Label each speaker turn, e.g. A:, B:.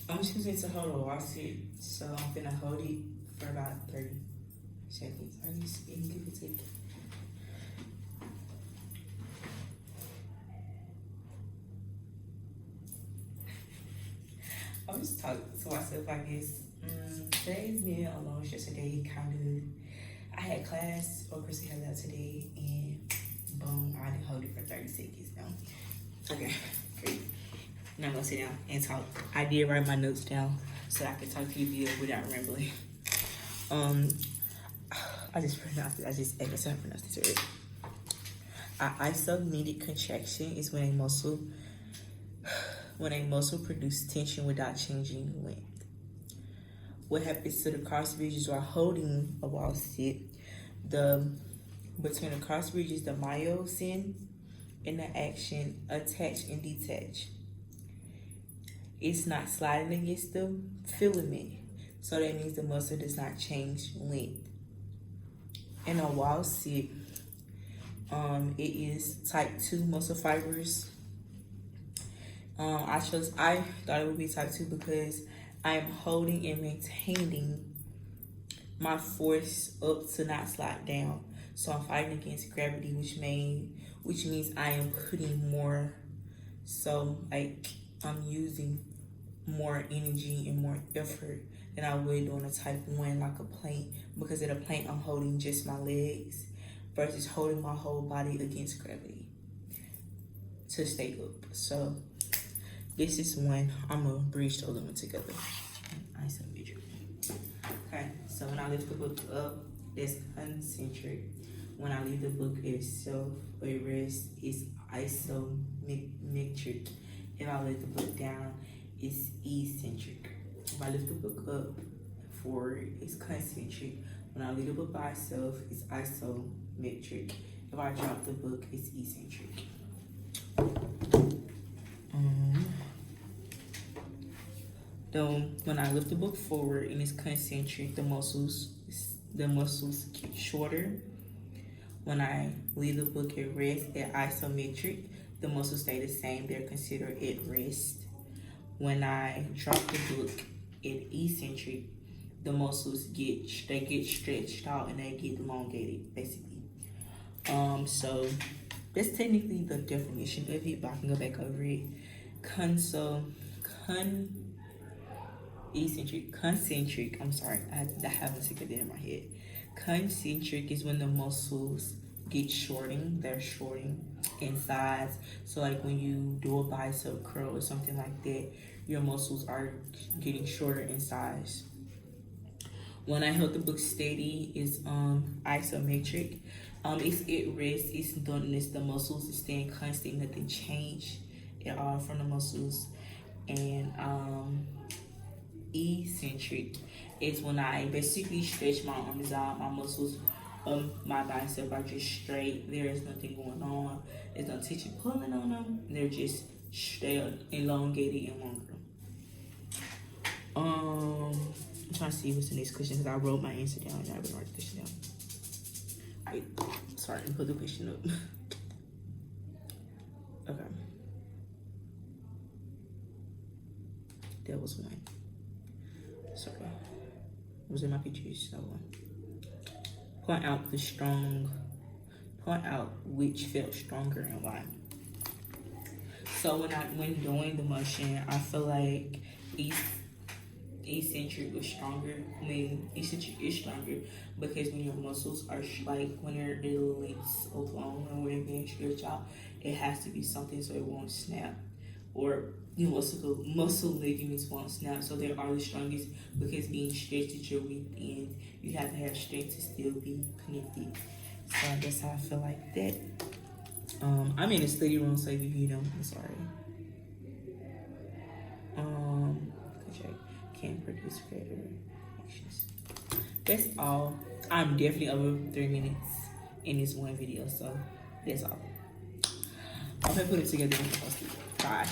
A: I'm just using it to hold a lawsuit, so I'm gonna hold it for about 30 seconds. Are you spinning? Give it a take. I'm just talking to myself, I guess. Today's been a long stress today, kind of. I had class, or Chrissy had that today, and boom, I didn't hold it for 30 seconds now. Okay, great. Now I'm gonna sit down and talk. I did write my notes down so I could talk to you without rambling. I just pronounced it. I just pronounced it right. Isomedic contraction is when a muscle produces tension without changing length. What happens to the cross bridges while holding a wall sit? Between the cross bridges, the myosin and the action attach and detach. It's not sliding against the filament, so that means the muscle does not change length. In a wall sit, it is type 2 muscle fibers. I thought it would be type 2 because I am holding and maintaining my force up to not slide down. So I'm fighting against gravity, which means I am putting more, so like I'm using more energy and more effort than I would on a type 1, like a plank. Because at a plank, I'm holding just my legs versus holding my whole body against gravity to stay up. So this is one. I'm gonna bridge those them together. Isometric. Okay, so when I lift the book up, it's concentric. When I leave the book itself or it rests, it's isometric. If I lift the book down, it's eccentric. If I lift the book up forward, it's concentric. When I leave the book by itself, it's isometric. If I drop the book, it's eccentric. When I lift the book forward and it's concentric, the muscles get shorter. When I leave the book at rest at isometric, the muscles stay the same. They're considered at rest. When I drop the book at eccentric, the muscles get stretched out and they get elongated, basically. So that's technically the definition of it, but I can go back over it. Concentric, I'm sorry, I haven't taken that in my head. Concentric is when the muscles get shorting, they're shorting in size. So like when you do a bicep curl or something like that, your muscles are getting shorter in size. When I hold the book steady, is isometric. It's at rest, it's doneness, the muscles is staying constant, nothing changed at all from the muscles. And eccentric is when I basically stretch my arms out, my muscles, my bicep are just straight. There is nothing going on. There's no tension pulling on them. They're just straight, elongated and longer. I'm trying to see what's the next question because I wrote my answer down and I haven't write the question down. Sorry, put the question up. Okay. That was one. Sorry. It was in my pictures. So point out which felt stronger and why. So when doing the motion, I feel like eccentric was stronger. I mean, eccentric is stronger because when your muscles are when they're lengths of long and when they're being stretched out, it has to be something so it won't snap, or your muscle ligaments won't snap. So they are the strongest because being stretched at your weak end, you have to have strength to still be connected. So that's how I feel like that. I'm in a study room, so if you know, I'm sorry. Can produce greater actions. That's all. I'm definitely over 3 minutes in this one video, so that's all. I'm gonna put it together and post it. Bye.